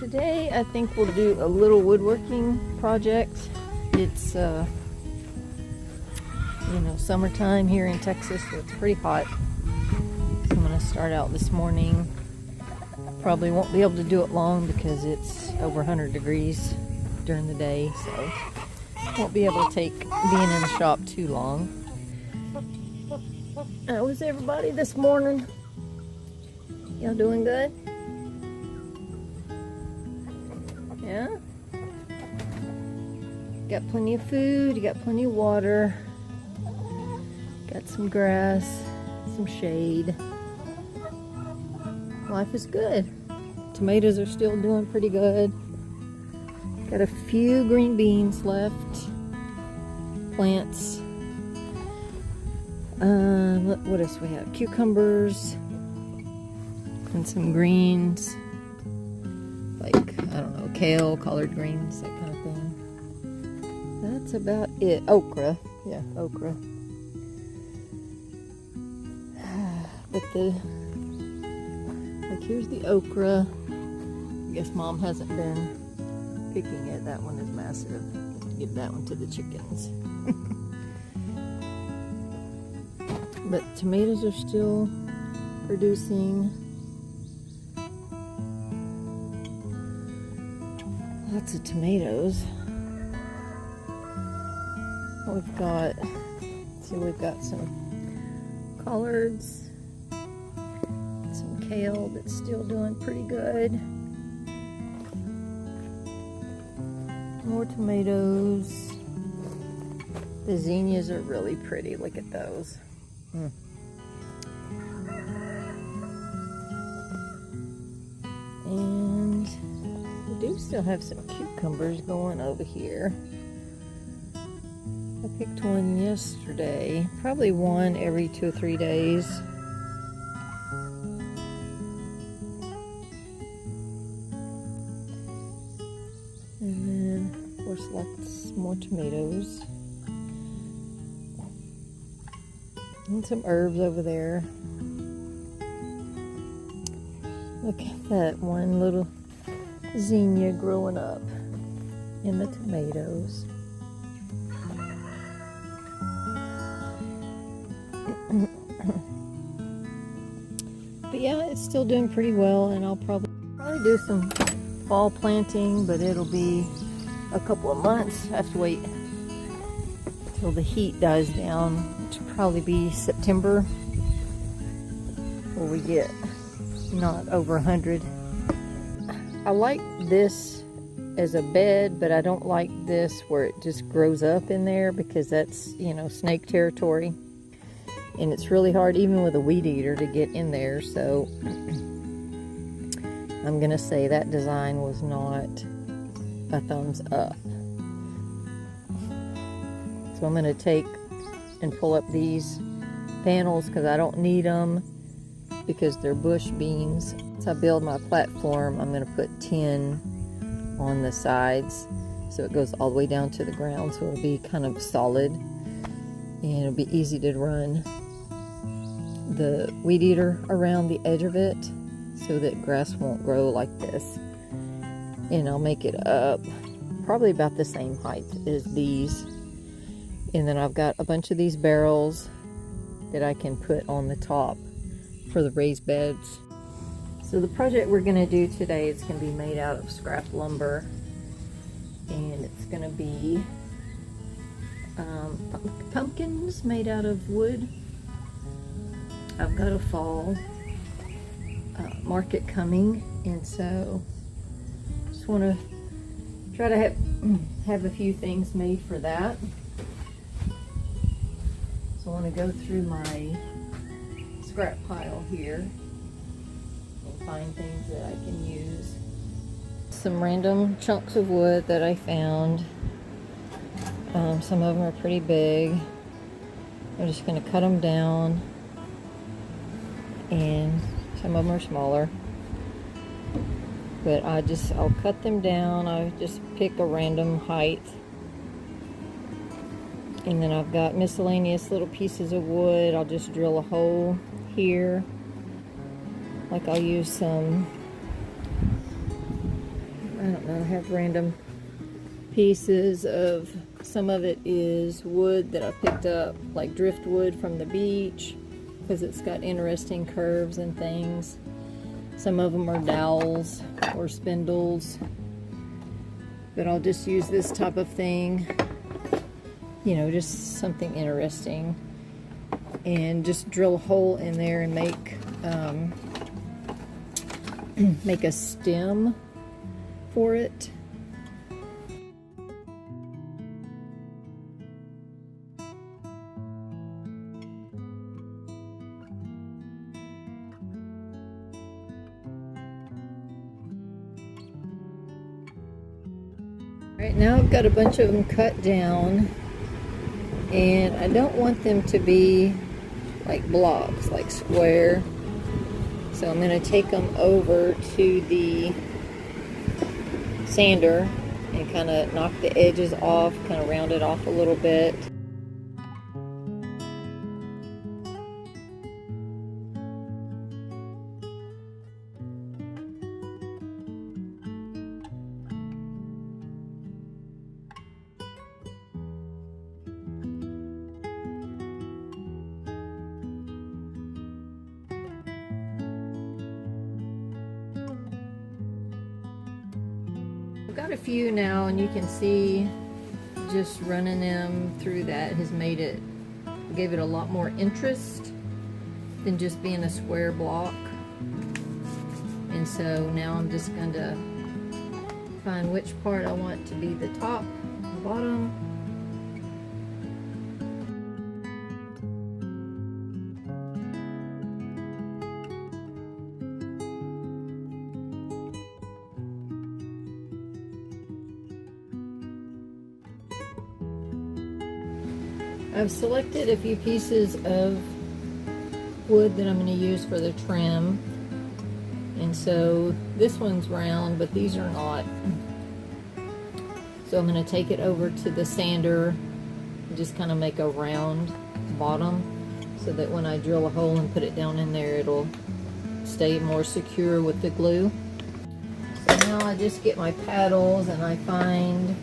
Today I think we'll do a little woodworking project. It's you know, summertime here in Texas, so it's pretty hot. So I'm gonna start out this morning. Probably won't be able to do it long because it's over 100 degrees during the day, so won't be able to take being in the shop too long. How was everybody this morning? Y'all doing good? Yeah? Got plenty of food, you got plenty of water, got some grass, some shade. Life is good. Tomatoes are still doing pretty good. Got a few green beans left. Plants. What else we have? Cucumbers and some greens, like, I don't know, kale, collard greens, that kind of thing. That's about it. Okra. Yeah, okra. But like, here's the okra. I guess Mom hasn't been picking it. That one is massive. Give that one to the chickens. But tomatoes are still producing. Lots of tomatoes. We've got, see, we've got some collards, some kale that's still doing pretty good. More tomatoes. The zinnias are really pretty. Look at those. And we do still have some cucumbers going over here. I picked one yesterday. Probably one every 2 or 3 days. And then, of course, lots more tomatoes. And some herbs over there. Look at that one little zinnia growing up in the tomatoes. But yeah, it's still doing pretty well, and I'll probably do some fall planting, but it'll be a couple of months. I have to wait till the heat dies down, which will probably be September, where we get not over 100. I like this as a bed, but I don't like this where it just grows up in there, because that's, you know, snake territory, and it's really hard even with a weed eater to get in there. So I'm gonna say that design was not a thumbs up. So I'm gonna take and pull up these panels because I don't need them, because they're bush beans. As I build my platform, I'm going to put tin on the sides so it goes all the way down to the ground, so it'll be kind of solid, and it'll be easy to run the weed eater around the edge of it so that grass won't grow like this. And I'll make it up probably about the same height as these. And then I've got a bunch of these barrels that I can put on the top for the raised beds. So the project we're going to do today is going to be made out of scrap lumber, and it's going to be pumpkins made out of wood. I've got a fall market coming, and so just want to try to have a few things made for that. So I want to go through my scrap pile here and find things that I can use. Some random chunks of wood that I found. Some of them are pretty big. I'm just going to cut them down, and some of them are smaller. But I'll cut them down. I just pick a random height. And then I've got miscellaneous little pieces of wood. I'll just drill a hole here. Like I'll use some don't know, I have random pieces of, some of it is wood that I picked up, like driftwood from the beach, because it's got interesting curves and things. Some of them are dowels or spindles, but I'll just use this type of thing, you know, just something interesting, and just drill a hole in there and make make a stem for it. Right now I've got a bunch of them cut down, and I don't want them to be like blocks, like square. So I'm going to take them over to the sander and kind of knock the edges off, kind of round it off a little bit. I've got a few now, and you can see just running them through that has made it, gave it a lot more interest than just being a square block. And so now I'm just going to find which part I want to be the top and bottom. I've selected a few pieces of wood that I'm going to use for the trim, and so this one's round, but these are not. So I'm going to take it over to the sander and just kind of make a round bottom so that when I drill a hole and put it down in there, it'll stay more secure with the glue. So now I just get my paddles and I find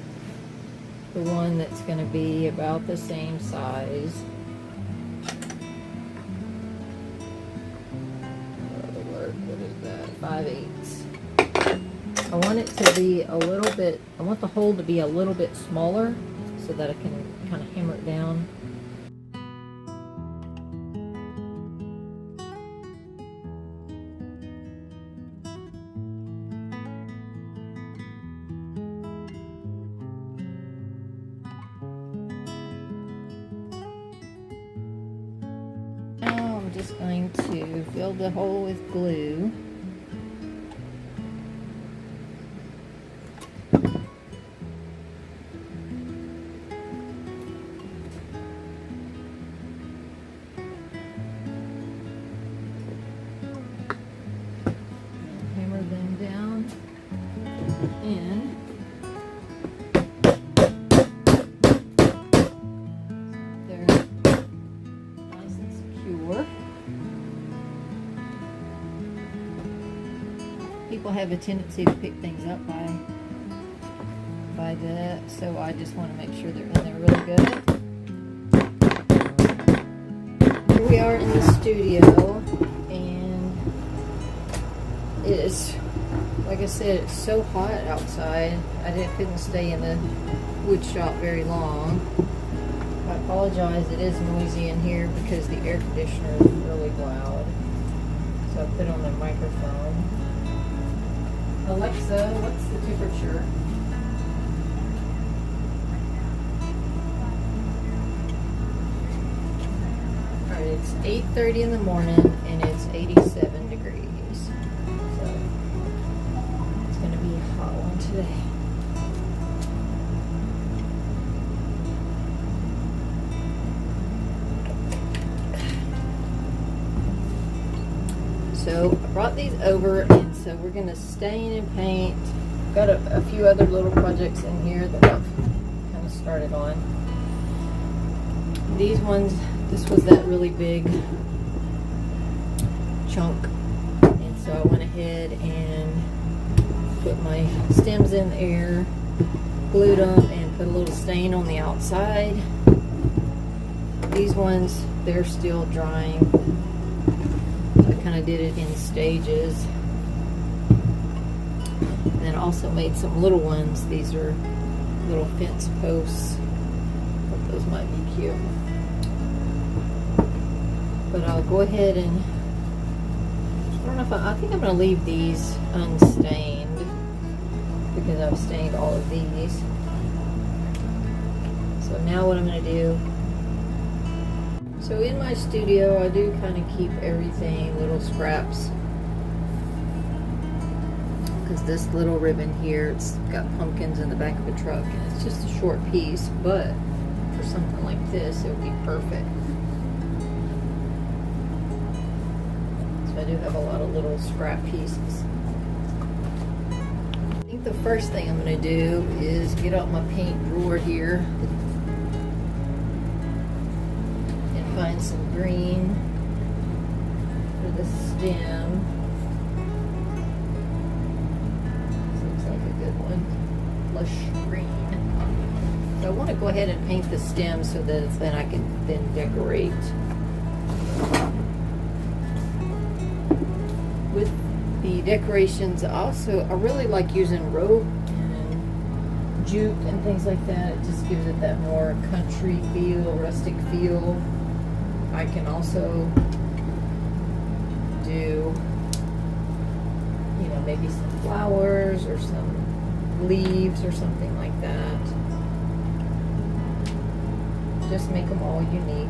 the one that's going to be about the same size. What is that? 5/8. I want it to be a little bit, I want the hole to be a little bit smaller so that I can kind of hammer it down. I'm just going to fill the hole with glue. Hammer them down in. People have a tendency to pick things up by that, so I just want to make sure they're in there really good. Here we are in the studio, and it is, like I said, it's so hot outside. I couldn't stay in the wood shop very long. I apologize, it is noisy in here because the air conditioner is really loud. So I put on the microphone. Alexa, what's the temperature? Alright, it's 8:30 in the morning and it's 87 degrees. So it's going to be a hot one today. So I brought these over, and so we're going to stain and paint. Got a few other little projects in here that I've kind of started on. These ones, this was that really big chunk, and so I went ahead and put my stems in there, glued them, and put a little stain on the outside. These ones, they're still drying. I kind of did it in stages. And then also made some little ones. These are little fence posts. I thought those might be cute. But I'll go ahead and, I don't know if I think I'm going to leave these unstained because I've stained all of these. So now what I'm going to do, so in my studio I do kind of keep everything, little scraps. Because this little ribbon here, it's got pumpkins in the back of a truck and it's just a short piece, but for something like this it would be perfect. So I do have a lot of little scrap pieces. I think the first thing I'm going to do is get out my paint drawer here and find some green for the stem. Lush green. So I want to go ahead and paint the stem so that then I can then decorate. With the decorations, also I really like using rope and jute and things like that. It just gives it that more country feel, rustic feel. I can also do, you know, maybe some flowers or some leaves or something like that. Just make them all unique.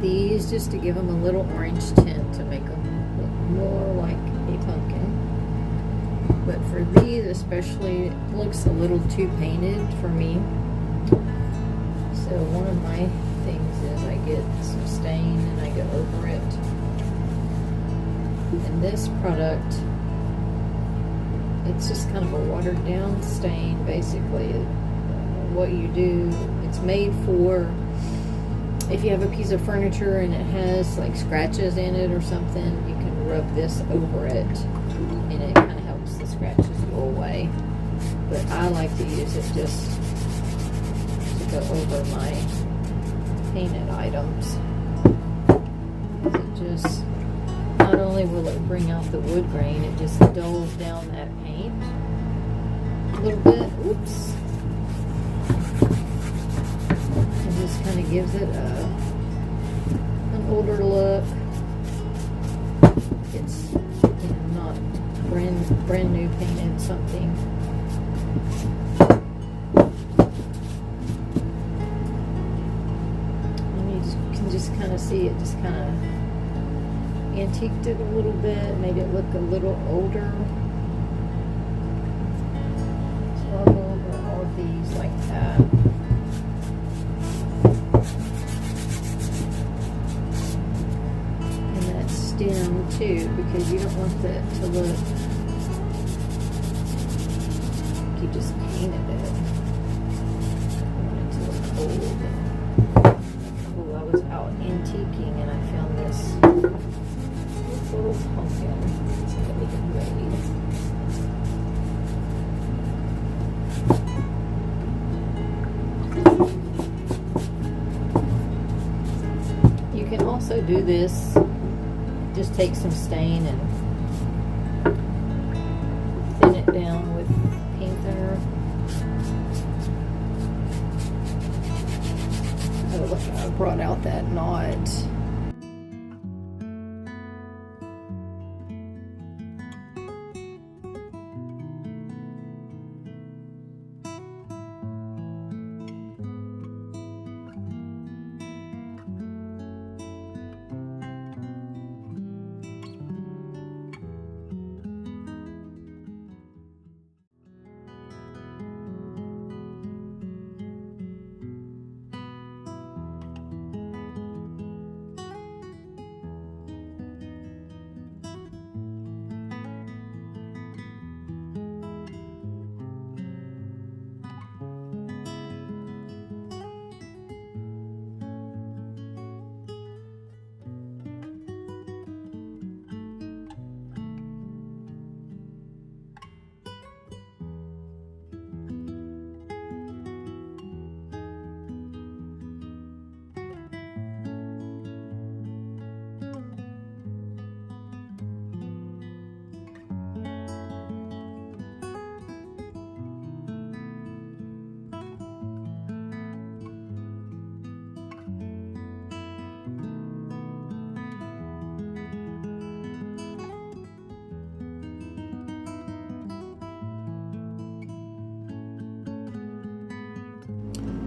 these just to give them a little orange tint to make them look more like a pumpkin. But for these especially, it looks a little too painted for me. So one of my things is I get some stain and I go over it. And this product, it's just kind of a watered down stain basically. What you do, it's made for if you have a piece of furniture and it has like scratches in it or something, you can rub this over it and it kind of helps the scratches go away. But I like to use it just to go over my painted items. It just, not only will it bring out the wood grain, it just dulls down that paint a little bit. Oops. And just kind of gives it an older look. It's, you know, not brand new painted something. And you can just kind of see it just kind of antiqued it a little bit, made it look a little older. So I'll go over all of these like that. And that stem too, because you don't want that to look like you just painted it. You want it to look old. Oh, I was out antiquing and I found this little pumpkin that we can made. You can also do this, just take some stain and thin it down with paint thinner. Oh look, I brought out that knot.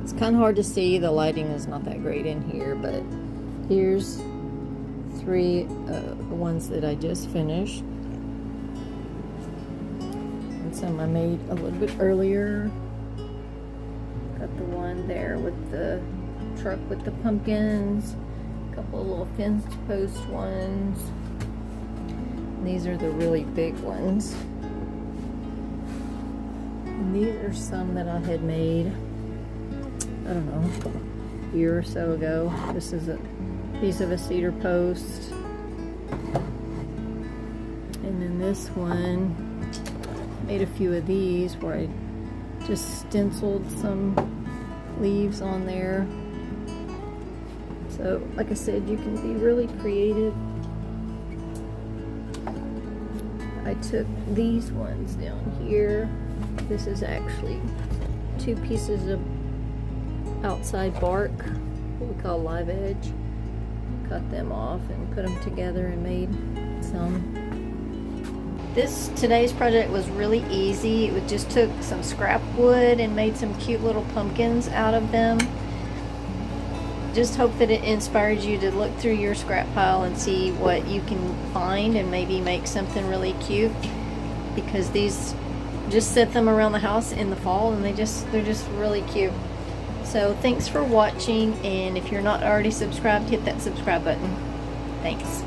It's kind of hard to see, the lighting is not that great in here, but here's three the ones that I just finished. And some I made a little bit earlier. Got the one there with the truck with the pumpkins, a couple of little fence post ones. And these are the really big ones. And these are some that I had made, I don't know, a year or so ago. This is a piece of a cedar post. And then this one, made a few of these where I just stenciled some leaves on there. So, like I said, you can be really creative. I took these ones down here. This is actually two pieces of outside bark, what we call live edge. Cut them off and put them together and made some. Today's project was really easy. It just took some scrap wood and made some cute little pumpkins out of them. just hope that it inspires you to look through your scrap pile and see what you can find and maybe make something really cute, because these, just set them around the house in the fall and they're just really cute. So thanks for watching, and if you're not already subscribed, hit that subscribe button. Thanks.